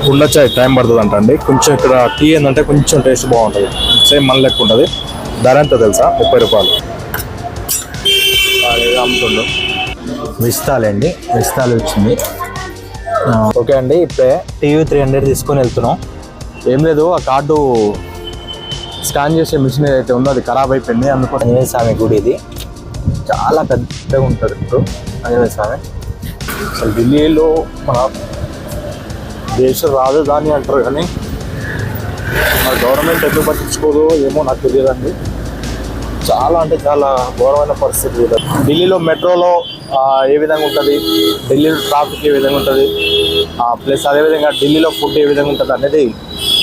ఉండొచ్చు, టైం పడుతుంది అంటండి. కొంచెం ఇక్కడ టీ ఏంటంటే కొంచెం టేస్ట్ బాగుంటుంది, సేమ్ మన లెక్క ఉంటుంది. ధర ఎంత తెలుసా? 30 రూపాయలు అమ్ముతుండు. విస్తాలండి, విస్తాలు వచ్చింది. ఓకే అండి, ఇప్పుడే టీవీ 300 తీసుకొని వెళ్తున్నాం. ఏం లేదు, ఆ కార్డు స్కాన్ చేసే మిషన్ ఏదైతే ఉందో అది ఖరాబ్ అయిపోయింది. అందుకోసం ఆంజనేయ స్వామి గుడి ఇది చాలా పెద్దగా ఉంటుంది. ఇప్పుడు ఆంజనేయ స్వామి అసలు ఢిల్లీలో మన దేశ రాజధాని అంటారు, కానీ మన గవర్నమెంట్ ఎందుకు పట్టించుకోదో ఏమో నాకు తెలియదండి. చాలా అంటే చాలా ఘోరమైన పరిస్థితి. ఢిల్లీలో మెట్రోలో ఏ విధంగా ఉంటుంది, ఢిల్లీలో ట్రాఫిక్ ఏ విధంగా ఉంటుంది, ప్లస్ అదేవిధంగా ఢిల్లీలో ఫుడ్ ఏ విధంగా ఉంటుంది అనేది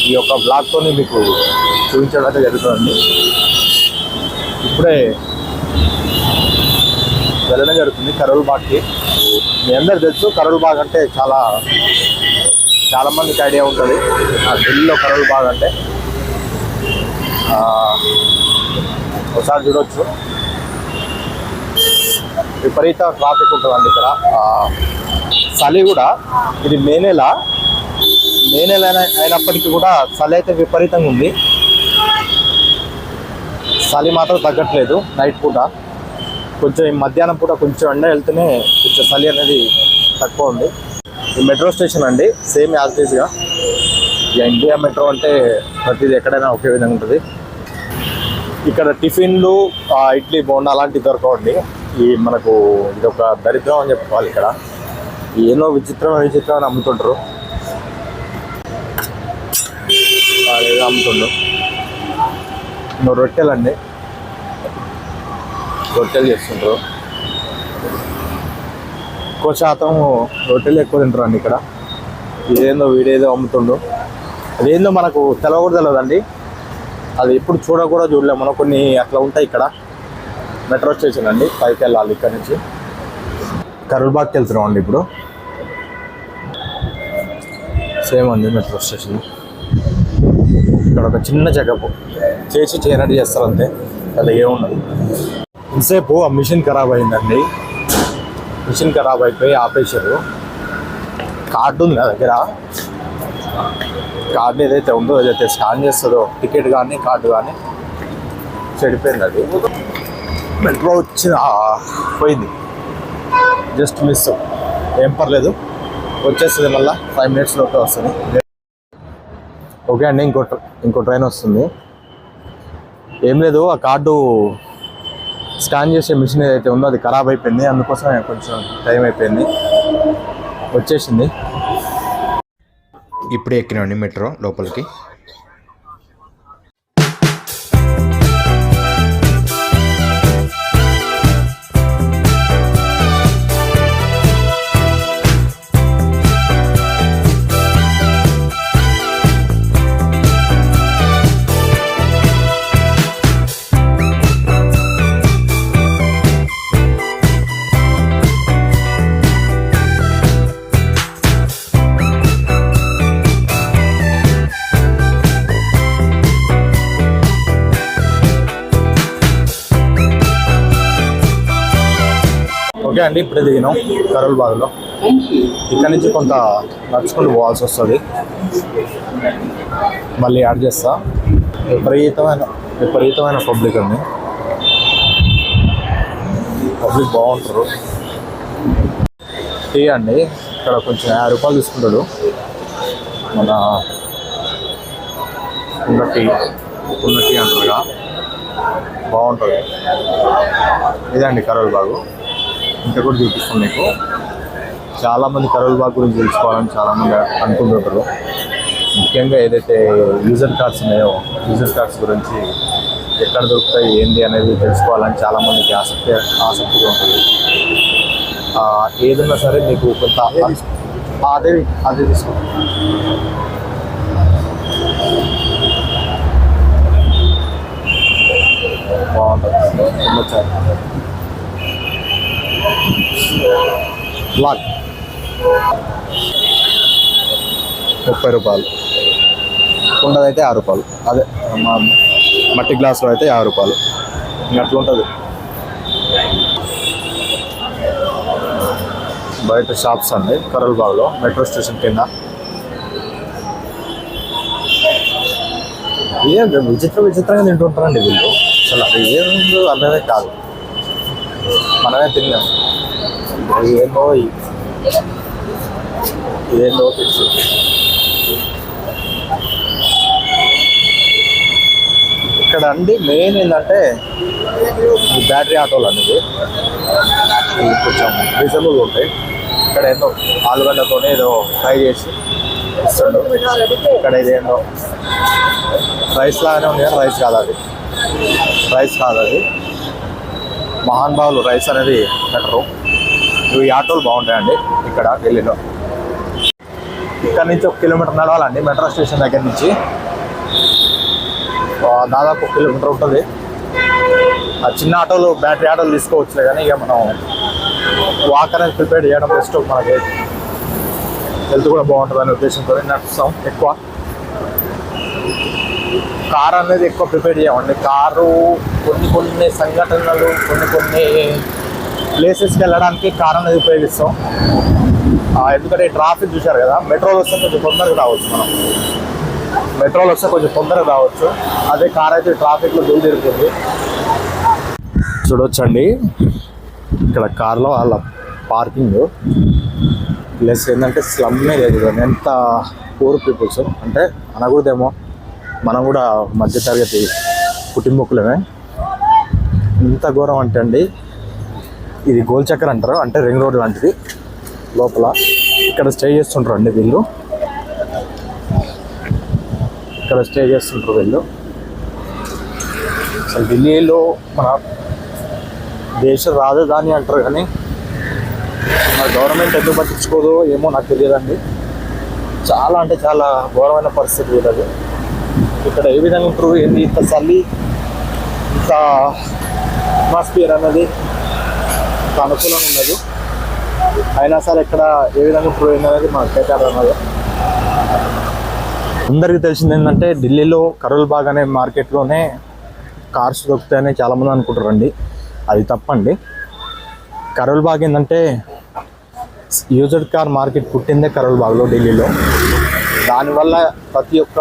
ఈ యొక్క బ్లాగ్తో మీకు చూపించడం అయితే జరుగుతుందండి. ఇప్పుడే వెళ్ళడం జరుగుతుంది కరోల్ బాగ్కి. మీ అందరు తెలుసు కరోల్ బాగ్ అంటే చాలా మందికి ఐడియా ఉంటుంది. ఢిల్లీలో కరోల్ బాగ్ అంటే ఒకసారి చూడవచ్చు. విపరీత ట్రాఫిక్ ఉంటుందండి ఇక్కడ. చలి కూడా, ఇది మే నెల అయినప్పటికీ కూడా చలి అయితే విపరీతంగా ఉంది. చలి మాత్రం తగ్గట్లేదు. నైట్ పూట కొంచెం, మధ్యాహ్నం పూట కొంచెం ఎండ వెళ్తేనే కొంచెం చలి అనేది తక్కువ ఉంది. ఈ మెట్రో స్టేషన్ అండి, సేమ్ యాజ్ ఇట్ ఈస్గా. ఇండియా మెట్రో అంటే ప్రతిదీ ఎక్కడైనా ఒకే విధంగా ఉంటుంది. ఇక్కడ టిఫిన్లు, ఇడ్లీ, బోండా అలాంటివి దొరకవండి. మనకు ఇది ఒక దరిద్రం అని చెప్పుకోవాలి. ఇక్కడ ఏదో విచిత్రమైన అమ్ముతుంటారు, ఏదో అమ్ముతుండ్రు. రొట్టెలండి, రొట్టెలు చేస్తుంటారు. ఎక్కువ శాతం రొట్టెలు ఎక్కువ తింటారు అండి ఇక్కడ. వీడేదో అమ్ముతుండు, అదేందో మనకు తెలియదండి. అది ఎప్పుడు చూడలేము మనం. కొన్ని అట్లా ఉంటాయి ఇక్కడ. మెట్రో స్టేషన్ అండి, పైకి వెళ్ళాలి ఇక్కడ నుంచి. కరోల్ బాగ్కి వెళ్తున్నాం అండి ఇప్పుడు. సేమ్ అండి మెట్రో స్టేషన్. ఇక్కడ ఒక చిన్న చెకప్ చేయనట్టు చేస్తారు అంతే, అది ఏముండదు. ఇంతసేపు ఆ మిషన్ ఖరాబ్ అయిందండి. మిషన్ ఖరాబ్ అయిపోయి ఆపేశారు. కార్డు ఉంది నా దగ్గర. కార్డు ఏదైతే ఉందో, ఏదైతే స్కాన్ చేస్తుందో టికెట్ కానీ కార్డు కానీ చెడిపోయింది. అది మెట్రో పోయింది, జస్ట్ మిస్. ఏం పర్లేదు, వచ్చేస్తుంది మళ్ళీ 5 minutes లోపే వస్తుంది. ఓకే అండి, ఇంకో ట్రైన్ వస్తుంది. ఏం లేదు, ఆ కార్డు స్కాన్ చేసే మిషన్ ఏదైతే ఉందో అది ఖరాబ్ అయిపోయింది. అందుకోసం కొంచెం టైం అయిపోయింది, వచ్చేసింది. ఇప్పుడే ఎక్కినండి మెట్రో లోపలికి. ఓకే అండి, ఇప్పుడే దిగినాం కరోల్ బాగ్లో. ఇక్కడ నుంచి కొంత నడుచుకుంటూ పోవాల్సి వస్తుంది. మళ్ళీ యాడ్ చేస్తా. విపరీతమైన పబ్లిక్ అండి. పబ్లిక్ బాగుంటారు. టీ అండి, ఇక్కడ కొంచెం 50 రూపాయలు తీసుకుంటాడు. మన ఉన్న టీ అంటారుగా, బాగుంటుంది. ఇదండి కరోల్ బాగు. ఇంకా కూడా చూపిస్తాను మీకు. చాలామంది కరోల్ బాగ్ గురించి తెలుసుకోవాలని చాలామంది అనుకుంటుంటారు. ముఖ్యంగా ఏదైతే యూజర్ కార్డ్స్ ఉన్నాయో, యూజర్ కార్డ్స్ గురించి ఎక్కడ దొరుకుతాయి ఏంటి అనేది తెలుసుకోవాలని చాలామందికి ఆసక్తిగా ఉంటుంది. ఏదైనా సరే మీకు కొంత అదే తీసుకో. బాగుంటుంది. బ్లాక్ 30 రూపాయలు, ఉండదైతే 6 రూపాయలు. అదే మట్టి గ్లాసులో అయితే 50 రూపాయలు. ఇంకా అట్లా ఉంటుంది. బయట షాప్స్ అండి కరోల్ బాగ్లో, మెట్రో స్టేషన్ కింద. ఏం విచిత్రంగా తింటుంటారండి వీళ్ళు. అసలు అది ఏందో అర్థమే కాదు. మనమే తిన్నాం. ఇదేందో తెలుసు. ఇక్కడ అండి మెయిన్ ఏంటంటే ఈ బ్యాటరీ ఆటోలు అనేది ఇవి కొంచెం రీజనబుల్గా ఉంటాయి. ఇక్కడ ఏందో ఆలుగడ్డతోనే ఏదో ఫ్రై చేసి ఇస్తాడు. ఇక్కడ ఇదేందో రైస్ లాగానే ఉంది కానీ రైస్ కాదు అది. మహానుభావులు రైస్ అనేది పెట్టరు. ఇవి ఆటోలు బాగుంటాయండి ఇక్కడ ఢిల్లీలో. ఇక్కడ నుంచి 1 కిలోమీటర్ నడవాలండి మెట్రో స్టేషన్ దగ్గర నుంచి. దాదాపు 1 కిలోమీటర్ ఉంటుంది. ఆ చిన్న ఆటోలు బ్యాటరీ ఆటోలు తీసుకోవచ్చులే కానీ ఇక మనం వాక్ అనేది ప్రిపేర్ చేయడం బెస్ట్. మనకి హెల్త్ కూడా బాగుంటుంది అనే ఉద్దేశంతో నడుస్తాం. ఎక్కువ కార్ అనేది ఎక్కువ ప్రిపేర్ చేయమండి. కారు కొన్ని సంఘటనలు కొన్ని ప్లేసెస్కి వెళ్ళడానికి కార్ అనేది ఉపయోగిస్తాం. ఎందుకంటే ట్రాఫిక్ చూశారు కదా, మెట్రోలో వస్తే కొంచెం తొందరగా రావచ్చు. అదే కార్ అయితే ట్రాఫిక్లో తిరుగుతుంది. చూడొచ్చండి ఇక్కడ కార్లో వాళ్ళ పార్కింగ్ ప్లస్ ఏంటంటే స్లమ్మే లేదు. ఎంత పూర్ పీపుల్స్ అంటే అనకూడదేమో, మనం కూడా మధ్యతరగతి కుటుంబకులమే. ఇంత ఘోరం అంటే అండి, ఇది గోల్ చక్కర్ అంటారు, అంటే రింగ్ రోడ్ లాంటిది. లోపల ఇక్కడ స్టే చేస్తుంటారు అండి వీళ్ళు. అసలు ఢిల్లీలో మన దేశ రాజధాని అంటారు కానీ మన గవర్నమెంట్ ఎందుకు పట్టించుకోదో ఏమో నాకు తెలియదండి. చాలా అంటే చాలా ఘోరమైన పరిస్థితి వీళ్ళది. ఇక్కడ ఏ విధంగా ఉంటారు ఏంటి, ఇంత చలి, ఇంత అట్మాస్ఫియర్ అన్నది ఇంత అనుకూలంగా ఉండదు. అయినా సరే ఇక్కడ ఏ విధంగా ఉంటారు ఏంటనేది మనకైతే అర్థం కాదు. అందరికీ తెలిసింది ఏంటంటే ఢిల్లీలో కరోల్ బాగ్ అనే మార్కెట్లోనే కార్స్ దొరుకుతాయని చాలామంది అనుకుంటారండి. అది తప్పండి. కరోల్ బాగ్ ఏంటంటే యూజ్డ్ కార్ మార్కెట్ పుట్టిందే కరోల్ బాగ్లో, ఢిల్లీలో. దానివల్ల ప్రతి ఒక్క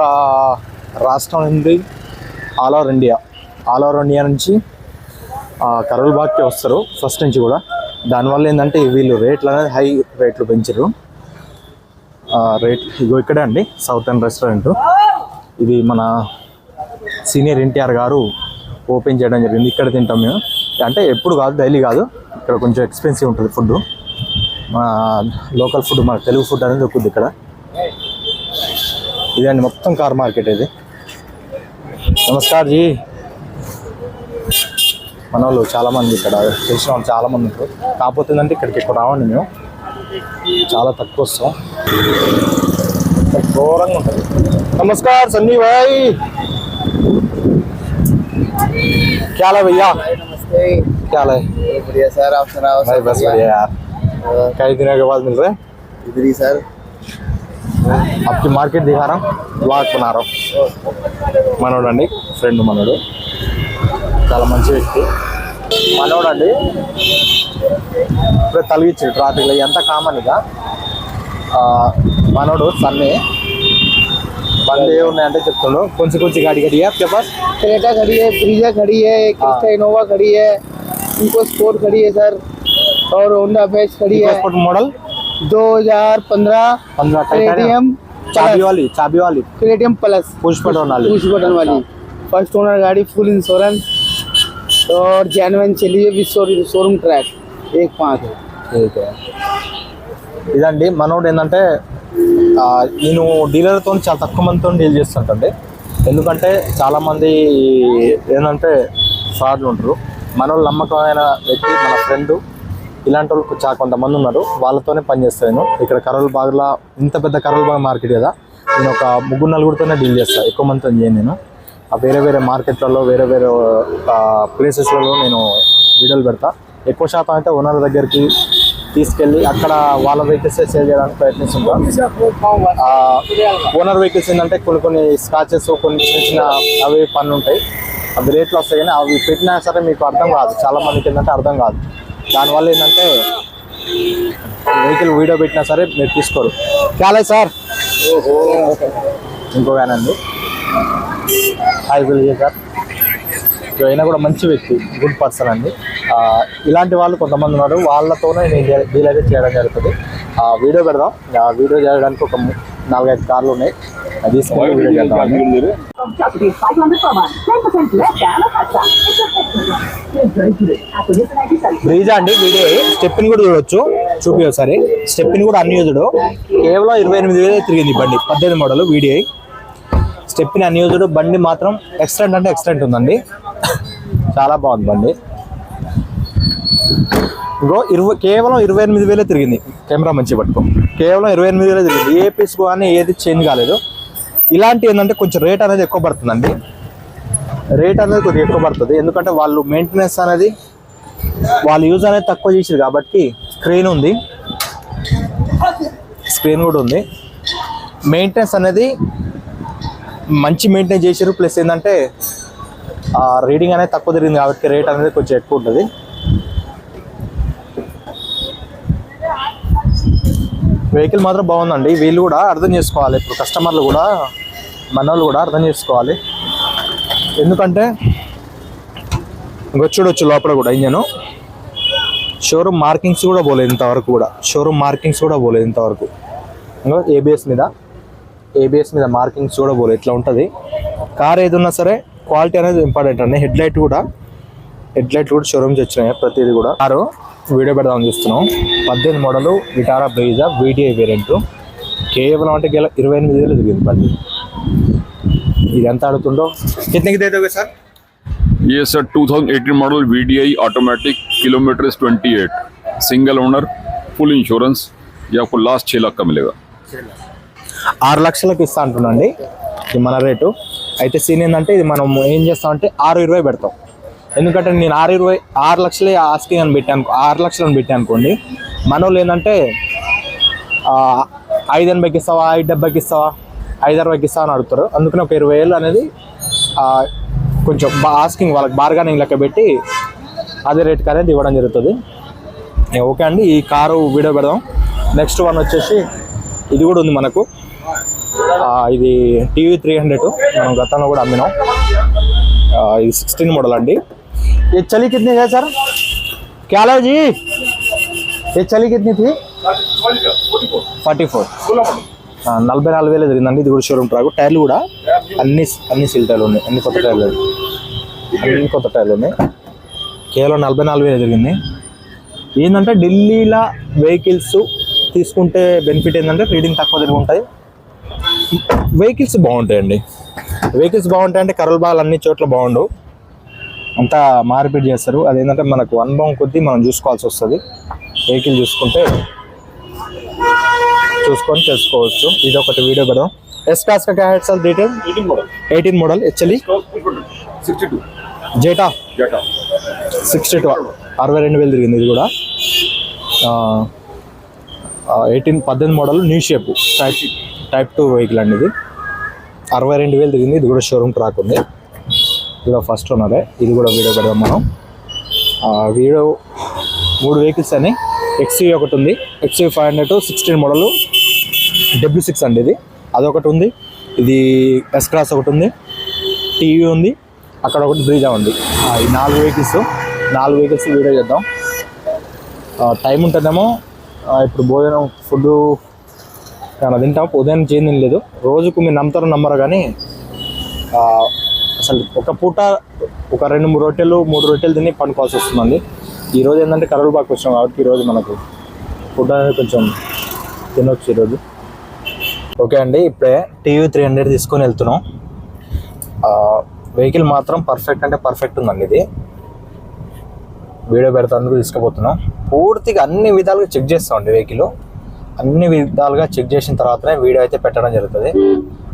రాష్ట్రం నుండి ఆల్ ఓవర్ ఇండియా నుంచి కరోల్ బాగ్కి వస్తారు ఫస్ట్ నుంచి కూడా. దానివల్ల ఏంటంటే వీళ్ళు రేట్లు అనేది హై రేట్లు పెంచారు. ఇగో ఇక్కడే అండి సౌతర్న్ రెస్టారెంట్. ఇది మన సీనియర్ ఎన్టీఆర్ గారు ఓపెన్ చేయడం జరిగింది. ఇక్కడ తింటాం మేము. అంటే ఎప్పుడు కాదు, డైలీ కాదు. ఇక్కడ కొంచెం ఎక్స్పెన్సివ్ ఉంటుంది ఫుడ్. మన లోకల్ ఫుడ్, మన తెలుగు ఫుడ్ అనేది దొరుకుతుంది ఇక్కడ. ఇదండి మొత్తం కార్ మార్కెట్ ఇది. నమస్కార్ జీ. మన వాళ్ళు చాలామంది ఇక్కడ తెలిసిన వాళ్ళు చాలామంది ఉంటారు. కాకపోతే ఏంటంటే ఇక్కడికి ఎక్కువ రావండి మేము, చాలా తక్కువ వస్తాం. ఘోరంగా ఉంటుంది. నమస్కార్ సన్నీ భాయ్. क्या हाल है भैया? नमस्ते। क्या हाल है? बढ़िया सर, आप सुनाओ? भाई बस बढ़िया यार। कई दिनों के बाद मिल रहे हैं इधर ही सर। आपकी मार्केट दिखा रहा हूँ, ब्लॉग बना रहा हूँ. మనోడు అండి, ఫ్రెండ్ మనోడు, చాలా మంచి వ్యక్తి. మనోడు అండి ఇప్పుడు తలిగించాడు ట్రాఫిక్లో, ఎంత కామన్ ఇక. మనోడు సన్నీ బండి ఏమున్నాయంటే చెప్తాడు. కొంచెం गाड़ी खड़ी है आपके पास? क्रेटा खड़ी है, ब्रीजा खड़ी है, क्रिस्टा इनोवा खड़ी है, इनको स्पोर्ट खड़ी है सर, और होंडा बेस खड़ी है। स्पोर्ट मॉडल 2015 क्रेटियम चाबी वाली क्रेटियम प्लस पुश बटन वाली फर्स्ट ओनर गाड़ी, फुल इंश्योरेंस और जेन्युइन चली है विद शोरूम ट्रैक 1.5 है। ठीक है. ఇదండి మనోడు ఏంటంటే నేను డీలర్తో చాలా తక్కువ మందితో డీల్ చేస్తుంటండి. ఎందుకంటే చాలామంది ఏంటంటే ఫ్రాడ్లు ఉంటారు. మన వాళ్ళు నమ్మకమైన వ్యక్తి, మన ఫ్రెండ్, ఇలాంటి వాళ్ళు చాలా కొంతమంది ఉన్నారు. వాళ్ళతోనే పనిచేస్తాను నేను. ఇక్కడ కరోల్ బాగ్లో, ఇంత పెద్ద కరోల్ బాగ్ మార్కెట్ కదా, నేను ఒక 3-4తోనే డీల్ చేస్తాను. ఎక్కువ మందితో చేయను నేను. వేరే మార్కెట్లలో వేరే ప్లేసెస్లలో నేను వీడియోలు పెడతా. ఎక్కువ శాతం అయితే ఓనర్ దగ్గరికి తీసుకెళ్ళి అక్కడ వాళ్ళ వెహికల్స్ సేల్ చేయడానికి ప్రయత్నిస్తుంటాం. ఓనర్ వెహికల్స్ ఏంటంటే కొన్ని స్క్రాచెస్, కొన్ని చిన్న అవి పనులు ఉంటాయి. అవి రేట్లు వస్తాయి కానీ అవి పెట్టినా సరే మీకు అర్థం కాదు. చాలా మందికి ఏంటంటే అర్థం కాదు. దానివల్ల ఏంటంటే వెహికల్ వీడియో పెట్టినా సరే మీరు తీసుకోరు. చాలా సార్ ఇంకో వ్యాన్ అండి. Hi Vijay sir. అయినా కూడా మంచి వ్యక్తి, గుడ్ పర్సన్ అండి. ఇలాంటి వాళ్ళు కొంతమంది ఉన్నారు, వాళ్ళతోనే నేను డీల్ అయితే చేయడం జరుగుతుంది. వీడియో పెడదాం. వీడియో చేయడానికి ఒక 4-5 కార్లు ఉన్నాయి, అది తీసుకొని వీడియో చేద్దాం. బ్రీజా అండి, వీడియో స్టెప్ని కూడా చూడొచ్చు, చూపి ఒకసారి. స్టెప్ని కూడా అన్యూజుడు, కేవలం 28,000 తిరిగింది బండి. 18 మోడల్ వీడియో. స్టెప్ని అన్యూజుడు, బండి మాత్రం ఎక్స్టెంట్ అంటే ఎక్స్టెంట్ ఉందండి, చాలా బాగుంది బండి. ఇంకో కేవలం 28,000 తిరిగింది. కెమెరా మంచిగా పట్టుకో, కేవలం 28,000 తిరిగింది. ఏ పీస్ కానీ ఏది చేంజ్ కాలేదు. ఇలాంటి ఏంటంటే కొంచెం రేట్ అనేది ఎక్కువ పడుతుందండి, రేట్ అనేది కొద్దిగా ఎక్కువ పడుతుంది. ఎందుకంటే వాళ్ళు మెయింటెనెన్స్ అనేది, వాళ్ళు యూజ్ అనేది తక్కువ చేసారు కాబట్టి. స్క్రీన్ ఉంది, స్క్రీన్ కూడా ఉంది. మెయింటెనెన్స్ అనేది మంచి మెయింటైన్ చేసారు. ప్లస్ ఏంటంటే రీడింగ్ అనేది తక్కువ తిరిగింది కాబట్టి రేట్ అనేది కొంచెం ఎక్కువ ఉంటుంది. వెహికల్ మాత్రం బాగుందండి. వీళ్ళు కూడా అర్థం చేసుకోవాలి, ఇప్పుడు కస్టమర్లు కూడా, మన వాళ్ళు కూడా అర్థం చేసుకోవాలి. ఎందుకంటే చూడొచ్చు లోపల కూడా ఇంజను షోరూమ్ మార్కింగ్స్ కూడా పోలేదు ఇంతవరకు, కూడా షోరూమ్ మార్కింగ్స్ కూడా పోలేదు ఇంతవరకు. ఇంకా ఏబిఎస్ మీద మార్కింగ్స్ కూడా పోలేదు. ఇట్లా ఉంటుంది కార్. ఏది ఉన్నా సరే క్వాలిటీ అనేది ఇంపార్టెంట్ అండి. హెడ్ లైట్ కూడా షోరూమ్స్ వచ్చినాయి ప్రతిదీ కూడా. కారు వీడియో పెడదామని చూస్తున్నాం. 18 model Vitara Brezza video variant. కేవలం అంటే 28,000 తిరిగింది బండి. ఇది ఎంత అడుగుతుందో కితనికి దే दोगे सर? ये sir 2018 model VDI automatic, kilometre 28, single owner, full insurance. ये आपको लास्ट 6 लाख का मिलेगा. 6 లక్షలకు ఇస్తా అంటున్నాండి ఇది మన రేటు. అయితే సీన్ ఏంటంటే ఇది మనం ఏం చేస్తామంటే 6,20,000 పెడతాం. ఎందుకంటే నేను 6 లక్షలే ఆస్కింగ్ అని పెట్టాను, 6 లక్షలు అని పెట్టాను అనుకోండి. మన వాళ్ళు ఏంటంటే 5,80,000 ఇస్తావా, 5,70,000 ఇస్తావా, 5,60,000 ఇస్తావా అని అడుగుతారు. అందుకని ఒక 20,000 అనేది కొంచెం ఆస్కింగ్ వాళ్ళకి బార్గెనింగ్ లెక్క పెట్టి అదే రేట్కి అనేది ఇవ్వడం జరుగుతుంది. ఓకే అండి, ఈ కారు వీడియో పెడదాం. నెక్స్ట్ వన్ వచ్చేసి ఇది కూడా ఉంది మనకు. ఇది టీవీ 300 మనం గతంలో కూడా అమ్మినాం. ఇది 16 మోడల్ అండి. ये चली कितनी है सर? क्या लो जी? ये चली कितनी थी? 44. 44,000 తిరిగిందండి. ఇది కూడా షోరూమ్ ట్రాక్. టైర్లు కూడా అన్ని సీల్ టైర్లు ఉన్నాయి, అన్ని కొత్త టైర్లు ఉన్నాయి. కేవలం 44,000 తిరిగింది. ఏంటంటే ఢిల్లీలో వెహికల్స్ తీసుకుంటే బెనిఫిట్ ఏంటంటే రీడింగ్ తక్కువ తిరిగి ఉంటాయి, వెహికల్స్ బాగుంటాయండి. వెహికల్స్ బాగుంటాయంటే కరోల్ బాల్ అన్ని చోట్ల బాగుండవు, అంతా మార్పిడి చేస్తారు. అదేంటంటే మనకు అనుభవం కొద్దీ మనం చూసుకోవాల్సి వస్తుంది. వెహికల్ చూసుకొని తెలుసుకోవచ్చు. ఇది ఒకటి వీడియో పెడదాం. ఎస్ క్లాస్ का क्या है सर डिटेल? 18 मॉडल एक्चुअली 62 जेटा 62 62,000 తిరిగింది. ఇది కూడా 18 model new shape type 2 vehicle అండి. ఇది 62,000 తిరిగింది. ఇది కూడా షోరూమ్ ట్రాక్ ఉంది. ఇది ఫస్ట్ ఉన్నదే. ఇది కూడా వీడియో పెడదాం మనం. వీడియో 3 వెహికల్స్ అని. XUV ఒకటి ఉంది, XUV 500 16 మోడల్ W6 అండి. ఇది అదొకటి ఉంది. ఇది ఎస్ క్లాస్ ఒకటి ఉంది, టీవీ ఉంది, అక్కడ ఒకటి బ్రీజా ఉంది. ఈ 4 వెహికల్స్ వీడియో చేద్దాం. టైం ఉంటుందేమో. ఇప్పుడు భోజనం ఫుడ్ ఏమైనా తింటాం, ఉదయం చేంజ్ లేదు. రోజుకు మీరు నమ్ముతారో నమ్మరు కానీ అసలు ఒక పూట ఒక 2-3 రొట్టెలు 3 రొట్టెలు తిని పండుకోవాల్సి వస్తుందండి. ఈరోజు ఏంటంటే కరోల్ బాగా వచ్చినాం కాబట్టి ఈరోజు మనకు ఫుడ్ అనేది కొంచెం తినొచ్చు ఈరోజు. ఓకే అండి, ఇప్పుడే టీవీ 300 తీసుకొని వెళ్తున్నాం. వెహికల్ మాత్రం పర్ఫెక్ట్ అంటే పర్ఫెక్ట్ ఉందండి. ఇది వీడియో పెడతానికి తీసుకుపోతున్నాం. పూర్తిగా అన్ని విధాలుగా చెక్ చేస్తామండి. వెహికల్ అన్ని విధాలుగా చెక్ చేసిన తర్వాతనే వీడియో అయితే పెట్టడం జరుగుతుంది.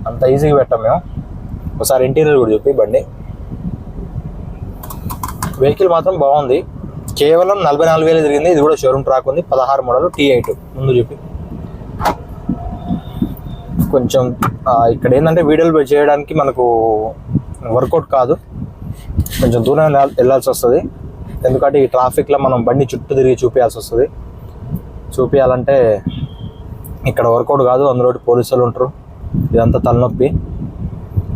అంత ఈజీగా పెట్టాం మేము. ఒకసారి ఇంటీరియర్ కూడా చూపి బండి. వెహికల్ మాత్రం బాగుంది. కేవలం 44,000 తిరిగింది. ఇది కూడా షోరూమ్ ట్రాక్ ఉంది. 16 మోడల్ T8 ముందు చూపి. కొంచెం ఇక్కడ ఏంటంటే వీడియోలు చేయడానికి మనకు వర్కౌట్ కాదు, కొంచెం దూరం వెళ్ళాల్సి వస్తుంది. ఎందుకంటే ఈ ట్రాఫిక్లో మనం బండి చుట్టూ తిరిగి చూపించాల్సి వస్తుంది. చూపించాలంటే ఇక్కడ వర్కౌట్ కాదు, అందులో పోలీసులు ఉంటారు, ఇదంతా తలనొప్పి.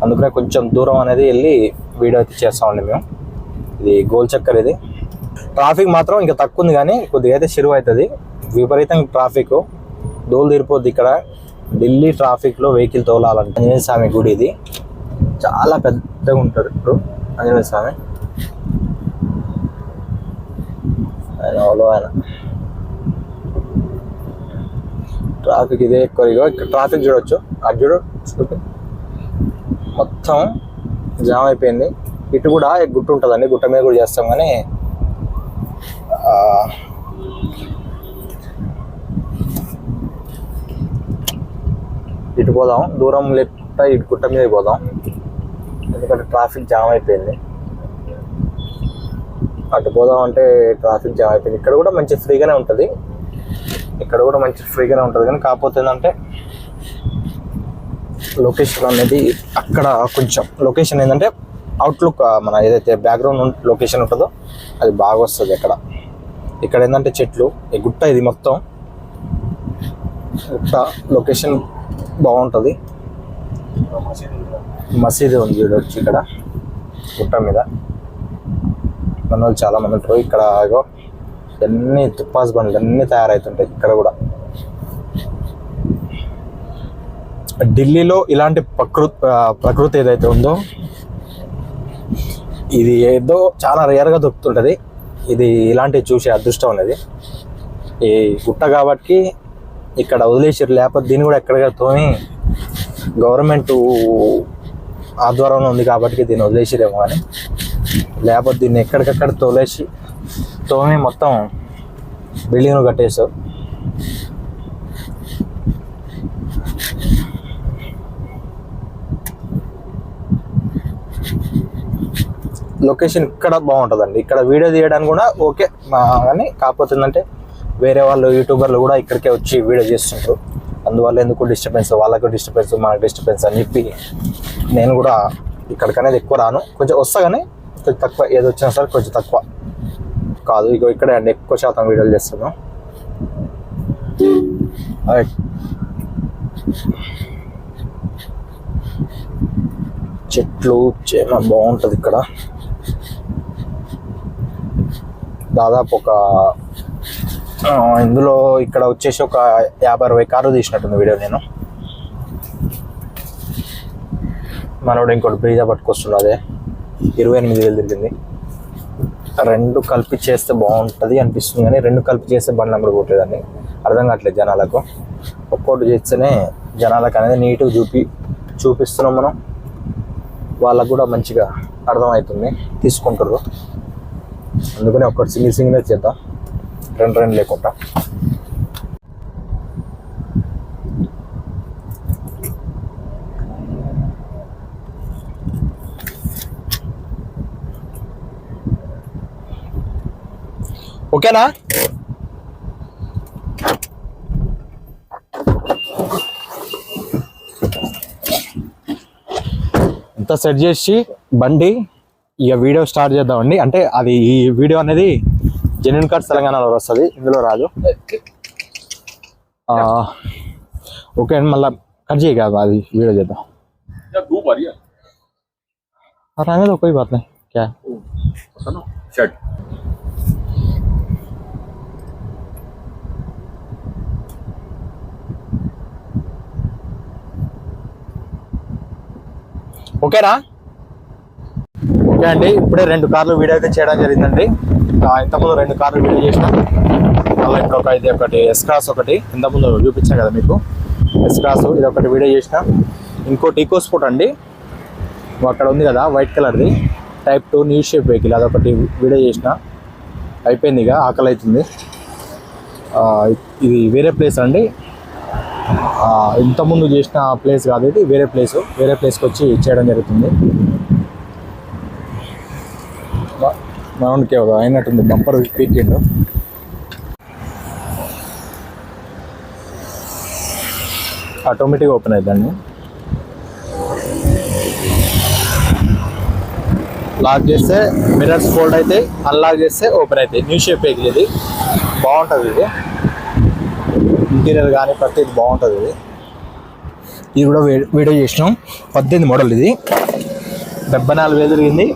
అందుకనే కొంచెం దూరం అనేది వెళ్ళి వీడియో అయితే చేస్తామండి మేము. ఇది గోల్ చక్కర్. ఇది ట్రాఫిక్ మాత్రం ఇంకా తక్కువ ఉంది, కానీ కొద్దిగా అయితే షిరువు అవుతుంది. విపరీతంగా ట్రాఫిక్, దోలు తీరిపోద్ది ఇక్కడ. ఢిల్లీ ట్రాఫిక్లో వెహికల్ తోలాలంటే ఆంజనేయ స్వామి గుడి ఇది చాలా పెద్దగా ఉంటారు. ఇప్పుడు ఆంజనేయ స్వామి ఆయన ట్రాఫిక్ ఇదే ఎక్కువ. ఇక్కడ ట్రాఫిక్ చూడవచ్చు, అటు చూడు మొత్తం జామ్ అయిపోయింది. ఇటు కూడా గుట్ట ఉంటుందండి, గుట్ట మీద కూడా చేస్తాం, కానీ ఇటు పోదాం, దూరం లేకుండా ఇటు గుట్ట మీద పోదాం, ఎందుకంటే ట్రాఫిక్ జామ్ అయిపోయింది. అటు పోదాం అంటే ట్రాఫిక్ జామ్ అయిపోయింది. ఇక్కడ కూడా మంచి ఫ్రీగానే ఉంటుంది, కానీ కాకపోతే ఏంటంటే లొకేషన్ అనేది అక్కడ కొంచెం లొకేషన్ ఏంటంటే అవుట్లుక్, మన ఏదైతే బ్యాక్గ్రౌండ్ లొకేషన్ ఉంటుందో అది బాగా వస్తుంది. ఇక్కడ ఏంటంటే చెట్లు, ఈ గుట్ట ఇది మొత్తం గుట్ట లొకేషన్ బాగుంటుంది. మసీదు ఉంది చూడవచ్చు ఇక్కడ గుట్ట మీద. మన వాళ్ళు చాలా మంది ఉంటారు ఇక్కడ. అన్ని తుప్పాస్ బండ్లు అన్నీ తయారవుతుంటాయి ఇక్కడ కూడా. ఢిల్లీలో ఇలాంటి ప్రకృతి ఏదైతే ఉందో ఇది ఏదో చాలా రేర్గా దొరుకుతుంటుంది. ఇది ఇలాంటివి చూసే అదృష్టం అనేది. ఈ గుట్ట కాబట్టి ఇక్కడ వదిలేసారు, లేకపోతే దీన్ని కూడా ఎక్కడికి తోమి గవర్నమెంట్ ఆధ్వర్యంలో ఉంది కాబట్టి దీన్ని వదిలేసారేమో, కానీ లేకపోతే దీన్ని ఎక్కడికక్కడ తోమి మొత్తం బిల్డింగ్ను కట్టేశారు. లొకేషన్ ఇక్కడ బాగుంటుందండి. ఇక్కడ వీడియో తీయడానికి కూడా ఓకే, కానీ కాకపోతే ఏంటంటే వేరే వాళ్ళు యూట్యూబర్లు కూడా ఇక్కడికే వచ్చి వీడియో చేస్తుంటారు. అందువల్ల ఎందుకు డిస్టర్బెన్స్, వాళ్ళకు డిస్టర్బెన్స్, మనకు డిస్టర్బెన్స్ అని చెప్పి నేను కూడా ఇక్కడికనేది ఎక్కువ రాను. కొంచెం వస్తా, కానీ కొంచెం తక్కువ, ఏది వచ్చినా సరే కొంచెం తక్కువ కాదు. ఇక్కడే అండి ఎక్కువ శాతం వీడియోలు చేస్తాను. చెట్లు చేమ బాగుంటుంది ఇక్కడ. దాదాపు ఒక ఇందులో ఇక్కడ వచ్చేసి ఒక 50-60 కార్లు తీసినట్టుంది వీడియో నేను. మనోడు ఇంకోటి బ్రీజా పట్టుకొస్తున్నాడు, అదే 28,000 తిరిగింది. 2 కలిపి చేస్తే బాగుంటుంది అనిపిస్తుంది, కానీ 2 కలిపి చేస్తే బండి నెంబర్ కొట్టేదాన్ని అర్థం కావట్లేదు జనాలకు. ఒక్కోటి చేస్తేనే జనాలకు అనేది నీట్గా చూపిస్తున్నాం మనం, వాళ్ళకు కూడా మంచిగా అర్థమవుతుంది, తీసుకుంటారు. అందుకని ఒక్కటి సింగిల్ చేద్దాం, 2 లేకుండా. ఓకేనా? ఇంత సెట్ చేసి బండి ఇక వీడియో స్టార్ట్ చేద్దామండి. అంటే అది ఈ వీడియో అనేది జెన్యూన్ కార్డ్స్ తెలంగాణలో వస్తుంది, ఇందులో రాదు. ఓకే అండి, మళ్ళీ కట్ చేయి కాదు, అది వీడియో చేద్దాం. रहने दो, कोई बात नहीं. क्या शर्ट ఓకేనా? ఓకే అండి, ఇప్పుడే 2 కార్లు వీడియో అయితే చేయడం జరిగిందండి. ఇంతకుముందు 2 కార్లు వీడియో చేసిన, మళ్ళీ ఇంకొక ఇది ఒకటి ఎస్-క్రాస్ ఒకటి ఇంతకుముందు చూపించాను కదా మీకు, ఎస్-క్రాస్ ఇది ఒకటి వీడియో చేసిన. ఇంకోటి ఈకో స్పోర్ట్ అండి, అక్కడ ఉంది కదా వైట్ కలర్ది, Type 2 న్యూ షేప్ వెహికల్, అదొకటి వీడియో చేసిన. అయిపోయింది, ఇక ఆకలి అవుతుంది. ఇది వేరే ప్లేస్ అండి, ఇంతకుముందు చేసిన ప్లేస్ కాదు, ఇది వేరే ప్లేస్కి వచ్చి చేయడం జరుగుతుంది. మనకే అయినట్టుంది, బంపర్ పీకిండు. ఆటోమేటిక్గా ఓపెన్ అవుతుందండి. లాక్ చేస్తే మిర్రర్స్ ఫోల్డ్ అయితే, అన్లాక్ చేస్తే ఓపెన్ అవుతాయి. న్యూ షేప్ వెహికల్ ఇది, బాగుంటుంది. ఇది ఇంటీరియర్ కానీ ప్రతిది బాగుంటుంది. ఇది ఇది కూడా వీడియో చేసినాం. 18 మోడల్ ఇది. 74,000 తిరిగింది.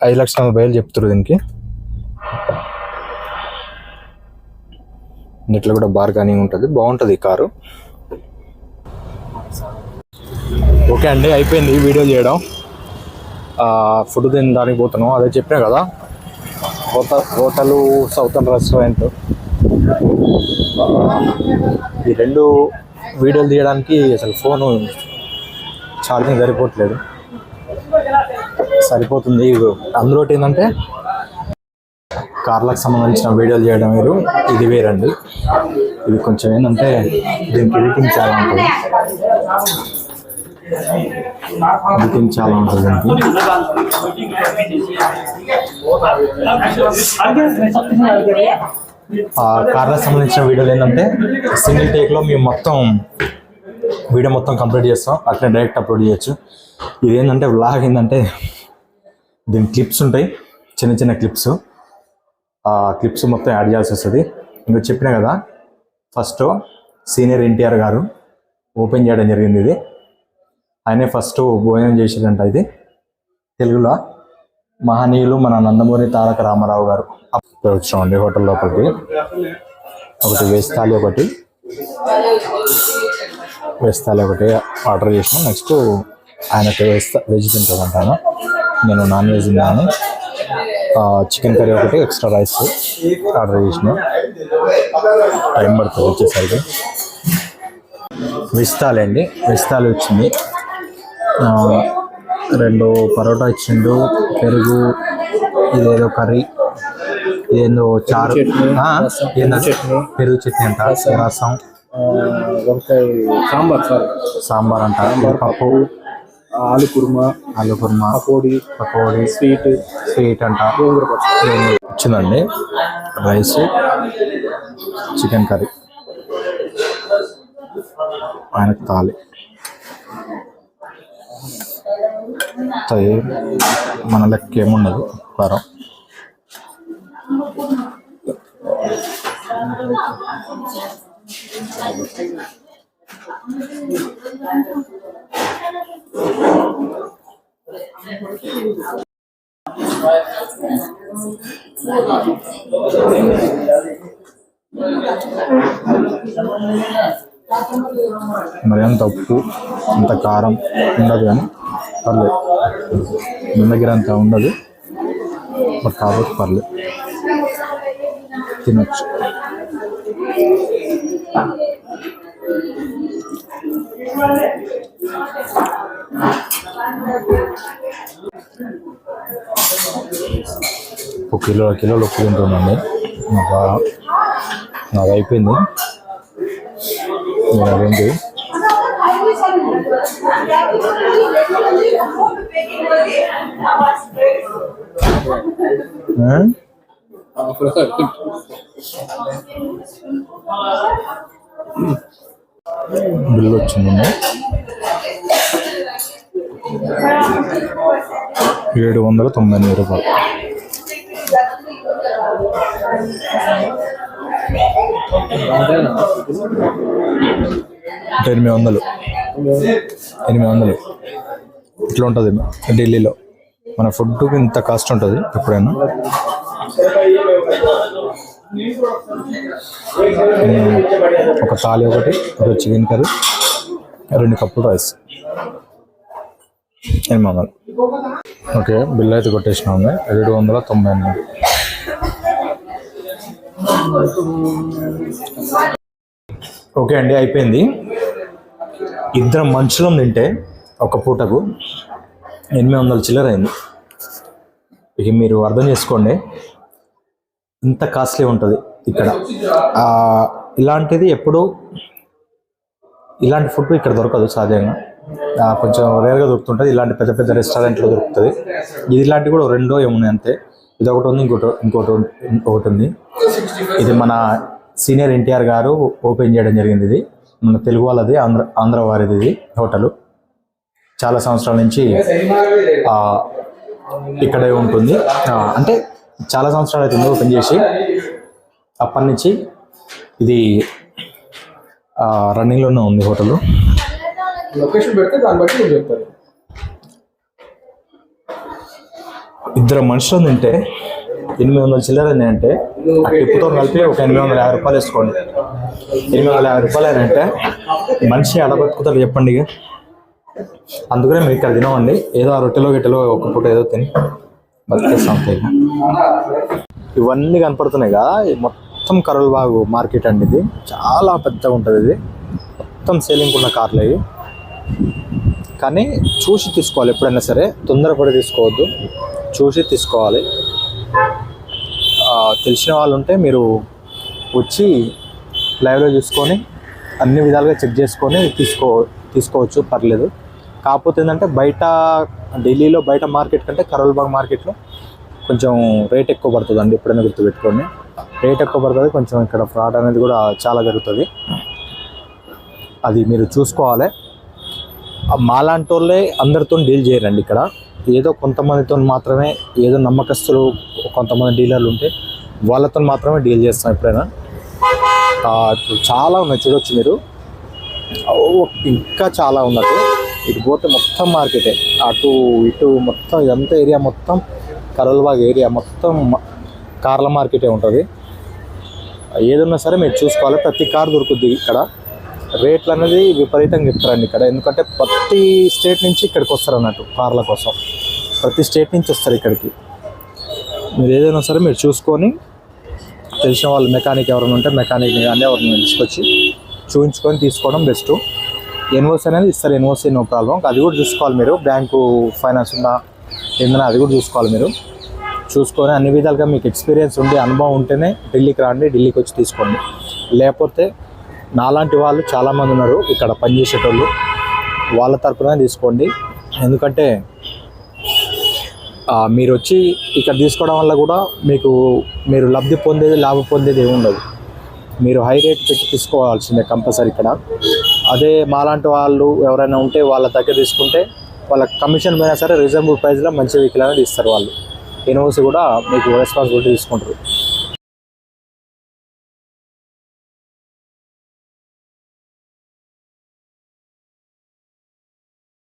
5,40,000 చెప్తారు దీనికి. ఇట్లా కూడా బార్గానింగ్ ఉంటుంది, బాగుంటుంది ఈ కారు. ఓకే అండి, అయిపోయింది వీడియో చేయడం. ఫుడ్ తినడానికి పోతున్నాం, అదే చెప్పినా కదా, హోటలు సౌతర్న్ రెస్టారెంట్. ఈ 2 వీడియోలు తీయడానికి అసలు ఫోను ఛార్జింగ్ సరిపోతుంది. అందులో ఏంటంటే కార్లకు సంబంధించిన వీడియోలు చేయడం వేరు, ఇది వేరండి. ఇది కొంచెం ఏంటంటే దీనికి ఎడిటింగ్ చాలా ఉంటుంది. కార్లకు సంబంధించిన వీడియోలు ఏంటంటే సింగిల్ టేక్లో మేము వీడియో మొత్తం కంప్లీట్ చేస్తాం, అట్లా డైరెక్ట్ అప్లోడ్ చేయొచ్చు. ఇది ఏంటంటే వ్లాగ్ ఏంటంటే దీని క్లిప్స్ ఉంటాయి, చిన్న చిన్న క్లిప్స్. ఆ క్లిప్స్ మొత్తం యాడ్ చేయాల్సి వస్తుంది. ఇంకా చెప్పినా కదా, ఫస్ట్ సీనియర్ ఎన్టీఆర్ గారు ఓపెన్ చేయడం జరిగింది. ఇది ఆయనే ఫస్ట్ భోజనం చేసేదంట. ఇది తెలుగులో మహనీయులు మన నందమూరి తారక రామారావు గారు. అప్పుడు వచ్చామండి హోటల్ లోపలికి. ఒకటి వెజ్ థాలి ఒకటి ఆర్డర్ చేసినాం. నెక్స్ట్ ఆయనకి వెజ్ తింటామంటాను, నేను నాన్ వెజ్ తిన్నాను. చికెన్ కర్రీ ఒకటి, ఎక్స్ట్రా రైస్ ఆర్డర్ చేసిన. టైం పడుతుంది వచ్చేసరికి. వెజ్ థాలి వచ్చింది. 2 పరోటా ఇచ్చిండు, పెరుగు, ఇదేదో కర్రీ, ఇదేందో చారు, పెరుగు చట్నీ అంట, రసం, వంకాయ సాంబార్ అంట, పప్పు, ఆలు కుర్మా, పకోడీ, స్వీట్ అంట, వచ్చిందండి. రైస్, చికెన్ కర్రీ, ఆయనకు థాలి. మన లెక్క ఏముండదు కారం. మరి అంత ఉప్పు అంత కారం ఉండదు, కానీ పర్లేదు. మన దగ్గర అంత ఉండదు, బట్ కాబట్టి పర్లేదు, తినొచ్చు. ఒక కిలోలు ఉప్పు తింటుందండి. నాకు అయిపోయింది. అదేంటి బిల్లు వచ్చిందండి. 798 రూపాయలు. అంటే 800 ఇట్లా ఉంటుంది ఢిల్లీలో. మన ఫుడ్కి ఇంత కాస్ట్ ఉంటుంది ఎప్పుడైనా. ఒక థాలి ఒకటి, ఒక చికెన్ కర్రీ, 2 కప్పులు రైస్, 800. ఓకే, బిల్ అయితే కొట్టేసినాము. 798. ఓకే అండి, అయిపోయింది. 2 మనుషులం తింటే ఒక పూటకు 800 చిల్లర అయింది. ఇక మీరు అర్థం చేసుకోండి, ఇంత కాస్ట్లీ ఉంటుంది ఇక్కడ. ఇలాంటిది ఇలాంటి ఫుడ్ ఇక్కడ దొరకదు సహజంగా, కొంచెం రేర్గా దొరుకుతుంటుంది. ఇలాంటి పెద్ద పెద్ద రెస్టారెంట్లో దొరుకుతుంది. ఇది ఇలాంటివి కూడా 2 ఏమున్నాయి అంతే. ఇది ఒకటి ఉంది, ఇంకోటి ఉంది. ఇది మన సీనియర్ ఎన్టీఆర్ గారు ఓపెన్ చేయడం జరిగింది. ఇది మన తెలుగు వాళ్ళది, ఆంధ్ర వారిది. ఇది హోటలు చాలా సంవత్సరాల నుంచి ఇక్కడే ఉంటుంది. అంటే చాలా సంవత్సరాలు అవుతుంది ఓపెన్ చేసి. అప్పటి నుంచి ఇది రన్నింగ్లోనే ఉంది హోటల్. లొకేషన్ పెడితే దాన్ని బట్టి నేను చెప్తాను. ఇద్దరు మనుషులు తింటే 800 చిల్లర అంటే ఆ టిప్పుతో కలిపి ఒక 850 రూపాయలు వేసుకోండి. 850 రూపాయలు అంటే మనిషి అడబెట్టుకుంటారు చెప్పండి. ఇక అందుకనే మీరు ఇక్కడ తినవండి. ఏదో ఆ రొట్టెలో గిట్టెలో ఒక పూట ఏదో తిని బతికేస్తాం. ఇవన్నీ కనపడుతున్నాయి కదా, మొత్తం కరోల్బాగ్ మార్కెట్ అండి. ఇది చాలా పెద్దగా ఉంటుంది. ఇది మొత్తం సేలింగ్ ఉన్న కార్లు ఇవి. కానీ చూసి తీసుకోవాలి ఎప్పుడైనా సరే, తొందరపడి తీసుకోవద్దు, చూసి తీసుకోవాలి. తెలిసిన వాళ్ళు ఉంటే మీరు వచ్చి లైవ్లో చూసుకొని అన్ని విధాలుగా చెక్ చేసుకొని తీసుకోవచ్చు, పర్లేదు. కాకపోతే ఏంటంటే బయట ఢిల్లీలో బయట మార్కెట్ కంటే కరోల్బాగ్ మార్కెట్లో కొంచెం రేట్ ఎక్కువ పడుతుంది అండి. ఎప్పుడైనా గుర్తుపెట్టుకోండి, రేట్ ఎక్కువ పడుతుంది. కొంచెం ఇక్కడ ఫ్రాడ్ అనేది కూడా చాలా జరుగుతుంది, అది మీరు చూసుకోవాలి. మాలాంటి వాళ్ళే అందరితో డీల్ చేయరండి. ఇక్కడ ఏదో కొంతమందితో మాత్రమే, ఏదో నమ్మకస్తులు కొంతమంది డీలర్లు ఉంటే వాళ్ళతో మాత్రమే డీల్ చేస్తాం ఎప్పుడైనా. చాలా ఉన్నాయి చూడొచ్చు మీరు, ఇంకా చాలా ఉన్నట్టు. ఇటు పోతే మొత్తం మార్కెటే, అటు ఇటు మొత్తం ఇదంతా ఏరియా మొత్తం కరోల్బాగ్ ఏరియా మొత్తం కార్ల మార్కెటే ఉంటుంది. ఏదన్నా సరే మీరు చూసుకోవాలి. ప్రతి కార్ దొరుకుద్ది ఇక్కడ. రేట్లు అనేది విపరీతంగా చెప్తారండి ఇక్కడ, ఎందుకంటే ప్రతి స్టేట్ నుంచి ఇక్కడికి వస్తారు అన్నట్టు కార్ల కోసం. ప్రతి స్టేట్ నుంచి వస్తారు ఇక్కడికి. మీరు ఏదైనా సరే మీరు చూసుకొని, తెలిసిన వాళ్ళు మెకానిక్ ఎవరైనా ఉంటే మెకానిక్ని కానీ ఎవరిని తీసుకొచ్చి చూపించుకొని తీసుకోవడం బెస్ట్. ఎన్ఓసి అనేది ఇస్తారు, ఎన్ఓసి నో ప్రాబ్లం. అది కూడా చూసుకోవాలి మీరు, బ్యాంకు ఫైనాన్స్ ఉందా ఏందన్నా అది కూడా చూసుకోవాలి మీరు. చూసుకొని అన్ని విధాలుగా మీకు ఎక్స్పీరియన్స్ ఉండి అనుభవం ఉంటేనే ఢిల్లీకి రండి, ఢిల్లీకి వచ్చి తీసుకోండి. లేకపోతే నాలాంటి వాళ్ళు చాలామంది ఉన్నారు ఇక్కడ పనిచేసేటోళ్ళు, వాళ్ళ తరపున తీసుకోండి. ఎందుకంటే మీరు వచ్చి ఇక్కడ తీసుకోవడం వల్ల కూడా మీరు లబ్ధి పొందేది, లాభం పొందేది ఏమి ఉండదు. మీరు హై రేట్ పెట్టి తీసుకోవాల్సిందే కంపల్సరీ ఇక్కడ. అదే మాలాంటి వాళ్ళు ఎవరైనా ఉంటే వాళ్ళ దగ్గర తీసుకుంటే వాళ్ళ కమిషన్ పోయినా సరే రీజనబుల్ ప్రైస్లో మంచి వెహికల్ అనేది ఇస్తారు వాళ్ళు. ఎన్ఓసి కూడా మీకు రెస్పాన్సిబిలిటీ తీసుకుంటారు.